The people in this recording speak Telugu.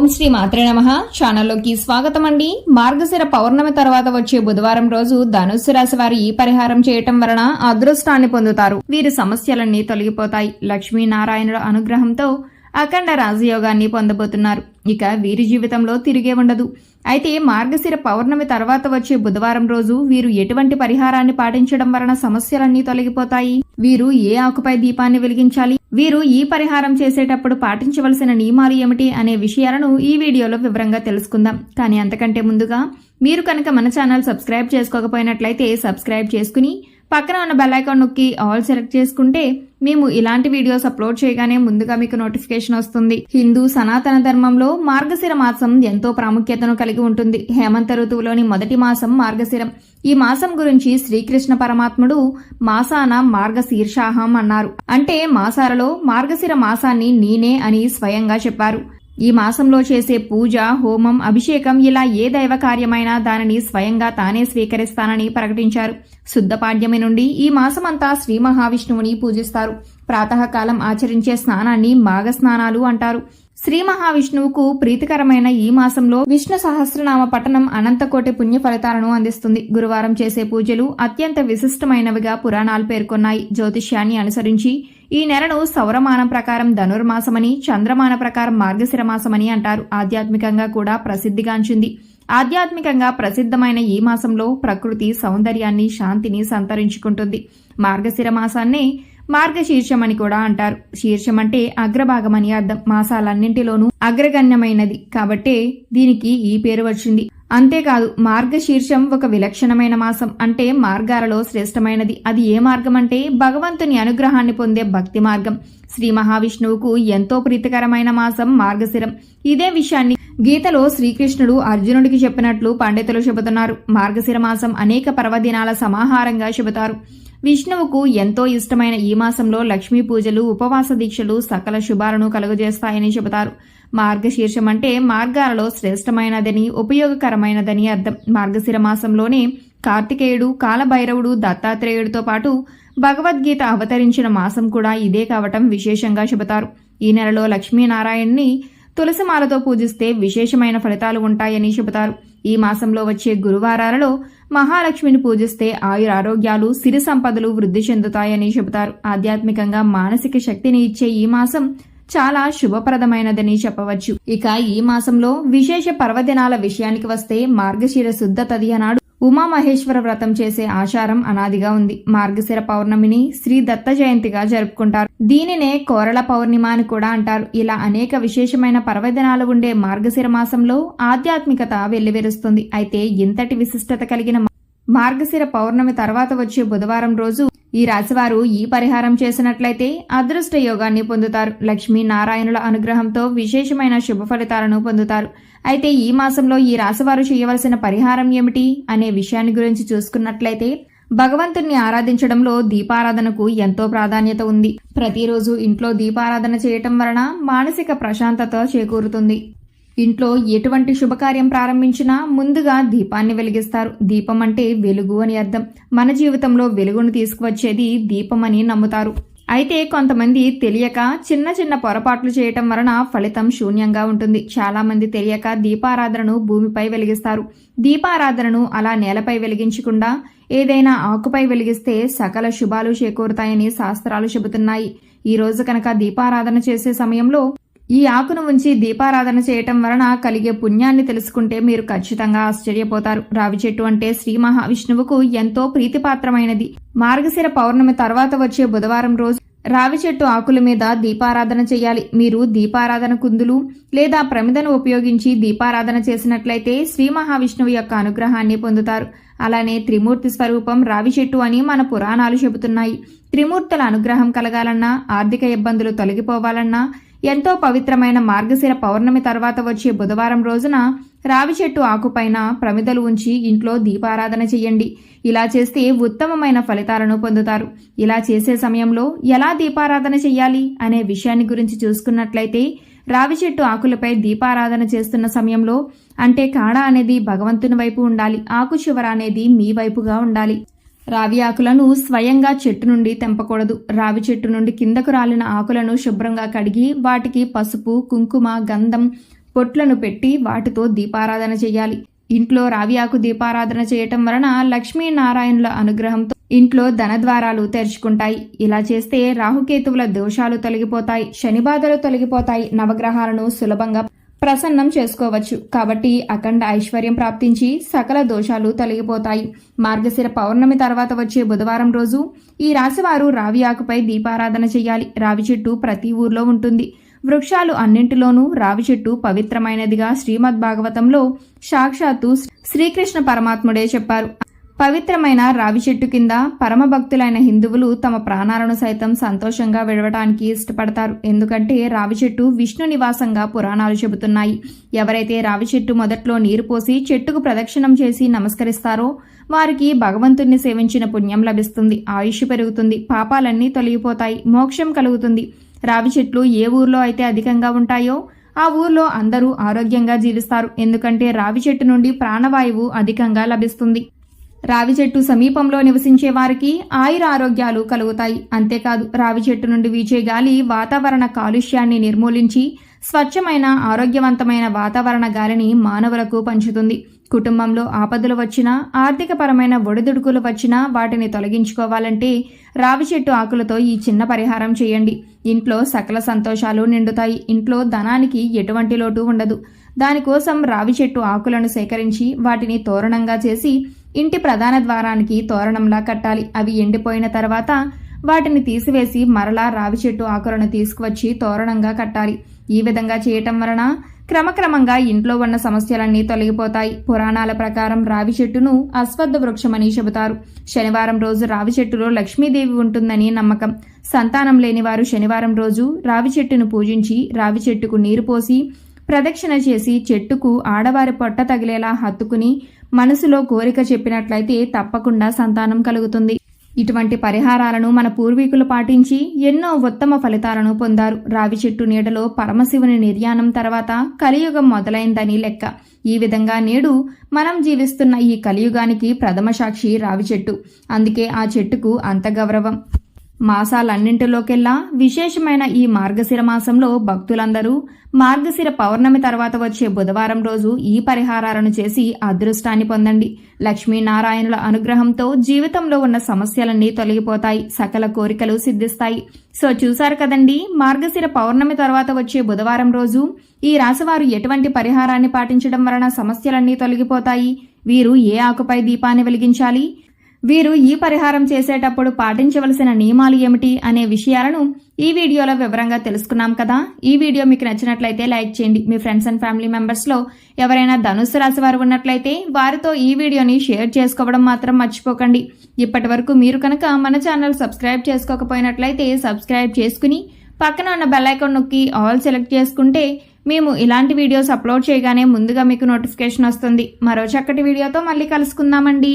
ఓం శ్రీ మాత్రే నమః. ఛానల్లోకి స్వాగతం అండి. మార్గశిర పౌర్ణమి తర్వాత వచ్చే బుధవారం రోజు ధనుస్సు రాశి వారు ఈ పరిహారం చేయటం వలన అదృష్టాన్ని పొందుతారు. వీరి సమస్యలన్నీ తొలగిపోతాయి. లక్ష్మీనారాయణుల అనుగ్రహంతో అఖండ రాజయోగాన్ని పొందబోతున్నారు. ఇక వీరి జీవితంలో తిరిగే ఉండదు. అయితే మార్గశిర పౌర్ణమి తర్వాత వచ్చే బుధవారం రోజు వీరు ఎటువంటి పరిహారాన్ని పాటించడం వలన సమస్యలన్నీ తొలగిపోతాయి, వీరు ఏ ఆకుపై దీపాన్ని వెలిగించాలి, వీరు ఈ పరిహారం చేసేటప్పుడు పాటించవలసిన నియమాలు ఏమిటి అనే విషయాలను ఈ వీడియోలో వివరంగా తెలుసుకుందాం. కానీ అంతకంటే ముందుగా మీరు కనుక మన ఛానల్ సబ్స్క్రైబ్ చేసుకోకపోయినట్లయితే సబ్స్క్రైబ్ చేసుకుని పక్కన ఉన్న బెల్ ఐకాన్ నొక్కి ఆల్ సెలెక్ట్ చేసుకుంటే మేము ఇలాంటి వీడియోస్ అప్లోడ్ చేయగానే ముందుగా మీకు నోటిఫికేషన్ వస్తుంది. హిందూ సనాతన ధర్మంలో మార్గశిర మాసం ఎంతో ప్రాముఖ్యతను కలిగి ఉంటుంది. హేమంత ఋతువులోని మొదటి మాసం మార్గశిరం. ఈ మాసం గురించి శ్రీకృష్ణ పరమాత్ముడు మాసాన మార్గశీర్షాహం అన్నారు. అంటే మాసాలలో మార్గశిర మాసాన్ని నేనే అని స్వయంగా చెప్పారు. ఈ మాసంలో చేసే పూజ, హోమం, అభిషేకం ఇలా ఏ దైవ కార్యమైనా దానిని స్వయంగా తానే స్వీకరిస్తానని ప్రకటించారు. శుద్ధ పాడ్యమి నుండి ఈ మాసమంతా శ్రీ మహావిష్ణువుని పూజిస్తారు. ప్రాతకాలం ఆచరించే స్నానాన్ని మాఘ స్నానాలు అంటారు. శ్రీ మహావిష్ణువుకు ప్రీతికరమైన ఈ మాసంలో విష్ణు సహస్రనామ పఠనం అనంతకోటి పుణ్య ఫలితాలను అందిస్తుంది. గురువారం చేసే పూజలు అత్యంత విశిష్టమైనవిగా పురాణాలు పేర్కొన్నాయి. జ్యోతిష్యాన్ని అనుసరించి ఈ నెలను సౌరమానం ప్రకారం ధనుర్మాసమని, చంద్రమాన ప్రకారం మార్గశిర మాసమని అంటారు. ఆధ్యాత్మికంగా కూడా ప్రసిద్ధిగాంచింది. ఆధ్యాత్మికంగా ప్రసిద్ధమైన ఈ మాసంలో ప్రకృతి సౌందర్యాన్ని, శాంతిని సంతరించుకుంటుంది. మార్గశిర మాసాన్నే మార్గశీర్షమని కూడా అంటారు. శీర్షం అంటే అగ్రభాగమని అర్థం. మాసాలన్నింటిలోనూ అగ్రగణ్యమైనది కాబట్టే దీనికి ఈ పేరు వచ్చింది. అంతేకాదు మార్గశీర్షం ఒక విలక్షణమైన మాసం. అంటే మార్గాలలో శ్రేష్టమైనది. అది ఏ మార్గం అంటే భగవంతుని అనుగ్రహాన్ని పొందే భక్తి మార్గం. శ్రీ మహావిష్ణువుకు ఎంతో ప్రీతికరమైన మాసం మార్గశిరం. ఇదే విషయాన్ని గీతలో శ్రీకృష్ణుడు అర్జునుడికి చెప్పినట్లు పండితులు చెబుతున్నారు. మార్గశిర మాసం అనేక పర్వదినాల సమాహారంగా చెబుతారు. విష్ణువుకు ఎంతో ఇష్టమైన ఈ మాసంలో లక్ష్మీ పూజలు, ఉపవాస దీక్షలు సకల శుభాలను కలుగజేస్తాయని చెబుతారు. మార్గశీర్షం అంటే మార్గాలలో శ్రేష్టమైనదని, ఉపయోగకరమైనదని అర్థం. మార్గశిర మాసంలోనే కార్తికేయుడు, కాలభైరవుడు, దత్తాత్రేయుడితో పాటు భగవద్గీత అవతరించిన మాసం కూడా ఇదే కావటం విశేషంగా చెబుతారు. ఈ నెలలో లక్ష్మీనారాయణ్ణి తులసిమాలతో పూజిస్తే విశేషమైన ఫలితాలు ఉంటాయని చెబుతారు. ఈ మాసంలో వచ్చే గురువారాలలో మహాలక్ష్మిని పూజిస్తే ఆయురారోగ్యాలు, సిరి సంపదలు వృద్ధి చెందుతాయని చెబుతారు. ఆధ్యాత్మికంగా మానసిక శక్తిని ఇచ్చే ఈ మాసం చాలా శుభప్రదమైనదని చెప్పవచ్చు. ఇక ఈ మాసంలో విశేష పర్వదినాల విషయానికి వస్తే మార్గశిర శుద్ధ తదియ నాడు ఉమామహేశ్వర వ్రతం చేసే ఆచారం అనాదిగా ఉంది. మార్గశిర పౌర్ణమిని శ్రీ దత్త జయంతిగా జరుపుకుంటారు. దీనినే కోరల పౌర్ణిమ అని కూడా అంటారు. ఇలా అనేక విశేషమైన పర్వదినాలు ఉండే మార్గశిర మాసంలో ఆధ్యాత్మికత వెల్లివిరుస్తుంది. అయితే ఇంతటి విశిష్టత కలిగిన మార్గశిర పౌర్ణమి తర్వాత వచ్చే బుధవారం రోజు ఈ రాశివారు ఈ పరిహారం చేసినట్లయితే అదృష్ట యోగాన్ని పొందుతారు. లక్ష్మీ నారాయణుల అనుగ్రహంతో విశేషమైన శుభ ఫలితాలను పొందుతారు. అయితే ఈ మాసంలో ఈ రాశివారు చేయవలసిన పరిహారం ఏమిటి అనే విషయాన్ని గురించి చూసుకున్నట్లయితే భగవంతుణ్ణి ఆరాధించడంలో దీపారాధనకు ఎంతో ప్రాధాన్యత ఉంది. ప్రతిరోజు ఇంట్లో దీపారాధన చేయటం వలన మానసిక ప్రశాంతత చేకూరుతుంది. ఇంట్లో ఎటువంటి శుభకార్యం ప్రారంభించినా ముందుగా దీపాన్ని వెలిగిస్తారు. దీపం అంటే వెలుగు అని అర్థం. మన జీవితంలో వెలుగును తీసుకువచ్చేది దీపమని నమ్ముతారు. అయితే కొంతమంది తెలియక చిన్న చిన్న పొరపాట్లు చేయటం వలన ఫలితం శూన్యంగా ఉంటుంది. చాలా మంది తెలియక దీపారాధనను భూమిపై వెలిగిస్తారు. దీపారాధనను అలా నేలపై వెలిగించకుండా ఏదైనా ఆకుపై వెలిగిస్తే సకల శుభాలు చేకూరుతాయని శాస్త్రాలు చెబుతున్నాయి. ఈ రోజు కనుక దీపారాధన చేసే సమయంలో ఈ ఆకును ఉంచి దీపారాధన చేయటం వలన కలిగే పుణ్యాన్ని తెలుసుకుంటే మీరు ఖచ్చితంగా ఆశ్చర్యపోతారు. రావి చెట్టు అంటే శ్రీ మహావిష్ణువుకు ఎంతో ప్రీతిపాత్రమైనది. మార్గశిర పౌర్ణమి తర్వాత వచ్చే బుధవారం రోజు రావి చెట్టు ఆకుల మీద దీపారాధన చేయాలి. మీరు దీపారాధన కుందులు లేదా ప్రమిదను ఉపయోగించి దీపారాధన చేసినట్లయితే శ్రీ మహావిష్ణువు యొక్క అనుగ్రహాన్ని పొందుతారు. అలానే త్రిమూర్తి స్వరూపం రావి చెట్టు అని మన పురాణాలు చెబుతున్నాయి. త్రిమూర్తుల అనుగ్రహం కలగాలన్నా, ఆర్థిక ఇబ్బందులు తొలగిపోవాలన్నా ఎంతో పవిత్రమైన మార్గశిర పౌర్ణమి తర్వాత వచ్చే బుధవారం రోజున రావి చెట్టు ఆకుపైన ప్రమిదలు ఉంచి ఇంట్లో దీపారాధన చేయండి. ఇలా చేస్తే ఉత్తమమైన ఫలితాలను పొందుతారు. ఇలా చేసే సమయంలో ఎలా దీపారాధన చెయ్యాలి అనే విషయాన్ని గురించి చూసుకున్నట్లయితే రావి చెట్టు ఆకులపై దీపారాధన చేస్తున్న సమయంలో అంటే కాడ అనేది భగవంతుని వైపు ఉండాలి, ఆకు చివర అనేది మీ వైపుగా ఉండాలి. రావి ఆకులను స్వయంగా చెట్టు నుండి తెంపకూడదు. రావి చెట్టు నుండి కిందకు రాలిన ఆకులను శుభ్రంగా కడిగి వాటికి పసుపు, కుంకుమ, గంధం, పొట్లను పెట్టి వాటితో దీపారాధన చేయాలి. ఇంట్లో రావి ఆకు దీపారాధన చేయటం వలన లక్ష్మీనారాయణుల అనుగ్రహంతో ఇంట్లో ధనద్వారాలు తెరుచుకుంటాయి. ఇలా చేస్తే రాహుకేతువుల దోషాలు తొలగిపోతాయి, శనిబాధలు తొలగిపోతాయి, నవగ్రహాలను సులభంగా ప్రసన్నం చేసుకోవచ్చు. కాబట్టి అఖండ ఐశ్వర్యం ప్రాప్తించి సకల దోషాలు తొలగిపోతాయి. మార్గశిర పౌర్ణమి తర్వాత వచ్చే బుధవారం రోజు ఈ రాశివారు రావి ఆకుపై దీపారాధన చేయాలి. రావి చెట్టు ప్రతి ఊర్లో ఉంటుంది. వృక్షాలు అన్నింటిలోనూ రావి చెట్టు పవిత్రమైనదిగా శ్రీమద్ భాగవతంలో సాక్షాత్తు శ్రీకృష్ణ పరమాత్ముడే చెప్పారు. పవిత్రమైన రావి చెట్టు కింద పరమభక్తులైన హిందువులు తమ ప్రాణాలను సైతం సంతోషంగా విడవటానికి ఇష్టపడతారు. ఎందుకంటే రావి చెట్టు విష్ణు నివాసంగా పురాణాలు చెబుతున్నాయి. ఎవరైతే రావి చెట్టు మొదట్లో నీరు పోసి చెట్టుకు ప్రదక్షిణం చేసి నమస్కరిస్తారో వారికి భగవంతుణ్ణి సేవించిన పుణ్యం లభిస్తుంది, ఆయుష్ పెరుగుతుంది, పాపాలన్నీ తొలగిపోతాయి, మోక్షం కలుగుతుంది. రావి చెట్లు ఏ ఊర్లో అయితే అధికంగా ఉంటాయో ఆ ఊర్లో అందరూ ఆరోగ్యంగా జీవిస్తారు. ఎందుకంటే రావి చెట్టు నుండి ప్రాణవాయువు అధికంగా లభిస్తుంది. రావి చెట్టు సమీపంలో నివసించే వారికి ఆయుర ఆరోగ్యాలు కలుగుతాయి. అంతేకాదు రావి చెట్టు నుండి వీచే గాలి వాతావరణ కాలుష్యాన్ని నిర్మూలించి స్వచ్ఛమైన ఆరోగ్యవంతమైన వాతావరణ గాలిని మానవులకు పంచుతుంది. కుటుంబంలో ఆపదలు వచ్చినా, ఆర్థికపరమైన ఒడిదుడుకులు వచ్చినా వాటిని తొలగించుకోవాలంటే రావి చెట్టు ఆకులతో ఈ చిన్న పరిహారం చేయండి. ఇంట్లో సకల సంతోషాలు నిండుతాయి. ఇంట్లో ధనానికి ఎటువంటి లోటు ఉండదు. దానికోసం రావి చెట్టు ఆకులను సేకరించి వాటిని తోరణంగా చేసి ఇంటి ప్రధాన ద్వారానికి తోరణంలా కట్టాలి. అవి ఎండిపోయిన తర్వాత వాటిని తీసివేసి మరలా రావి చెట్టు ఆకులను తీసుకువచ్చి తోరణంగా కట్టాలి. ఈ విధంగా చేయటం వలన క్రమక్రమంగా ఇంట్లో ఉన్న సమస్యలన్నీ తొలగిపోతాయి. పురాణాల ప్రకారం రావి చెట్టును అశ్వత్థ వృక్షమని చెబుతారు. శనివారం రోజు రావి చెట్టులో లక్ష్మీదేవి ఉంటుందని నమ్మకం. సంతానం లేని వారు శనివారం రోజు రావి చెట్టును పూజించి రావి చెట్టుకు నీరు పోసి ప్రదక్షిణ చేసి చెట్టుకు ఆడవారి పొట్ట తగిలేలా హత్తుకుని మనసులో కోరిక చెప్పినట్లయితే తప్పకుండా సంతానం కలుగుతుంది. ఇటువంటి పరిహారాలను మన పూర్వీకులు పాటించి ఎన్నో ఉత్తమ ఫలితాలను పొందారు. రావి చెట్టు నీడలో పరమశివుని నిర్యాణం తర్వాత కలియుగం మొదలైందని లెక్క. ఈ విధంగా నేడు మనం జీవిస్తున్న ఈ కలియుగానికి ప్రథమ సాక్షి రావి చెట్టు. అందుకే ఆ చెట్టుకు అంత గౌరవం. మాసాలన్నింటిలోకెల్లా విశేషమైన ఈ మార్గశిర మాసంలో భక్తులందరూ మార్గశిర పౌర్ణమి తర్వాత వచ్చే బుధవారం రోజు ఈ పరిహారాలను చేసి అదృష్టాన్ని పొందండి. లక్ష్మీనారాయణుల అనుగ్రహంతో జీవితంలో ఉన్న సమస్యలన్నీ తొలగిపోతాయి, సకల కోరికలు సిద్ధిస్తాయి. సో చూశారు కదండి, మార్గశిర పౌర్ణమి తర్వాత వచ్చే బుధవారం రోజు ఈ రాశివారు ఎటువంటి పరిహారాన్ని పాటించడం వలన సమస్యలన్నీ తొలగిపోతాయి, వీరు ఏ ఆకుపై దీపాన్ని వెలిగించాలి, వీరు ఈ పరిహారం చేసేటప్పుడు పాటించవలసిన నియమాలు ఏమిటి అనే విషయాలను ఈ వీడియోలో వివరంగా తెలుసుకున్నాం కదా. ఈ వీడియో మీకు నచ్చినట్లయితే లైక్ చేయండి. మీ ఫ్రెండ్స్ అండ్ ఫ్యామిలీ మెంబర్స్లో ఎవరైనా ధనుస్సు రాశి వారు ఉన్నట్లయితే వారితో ఈ వీడియోని షేర్ చేసుకోవడం మాత్రం మర్చిపోకండి. ఇప్పటి వరకు మీరు కనుక మన ఛానల్ సబ్స్క్రైబ్ చేసుకోకపోయినట్లయితే సబ్స్క్రైబ్ చేసుకుని పక్కన ఉన్న బెల్ ఐకాన్ నొక్కి ఆల్ సెలెక్ట్ చేసుకుంటే మేము ఇలాంటి వీడియోస్ అప్లోడ్ చేయగానే ముందుగా మీకు నోటిఫికేషన్ వస్తుంది. మరో చక్కటి వీడియోతో మళ్ళీ కలుసుకుందామండి.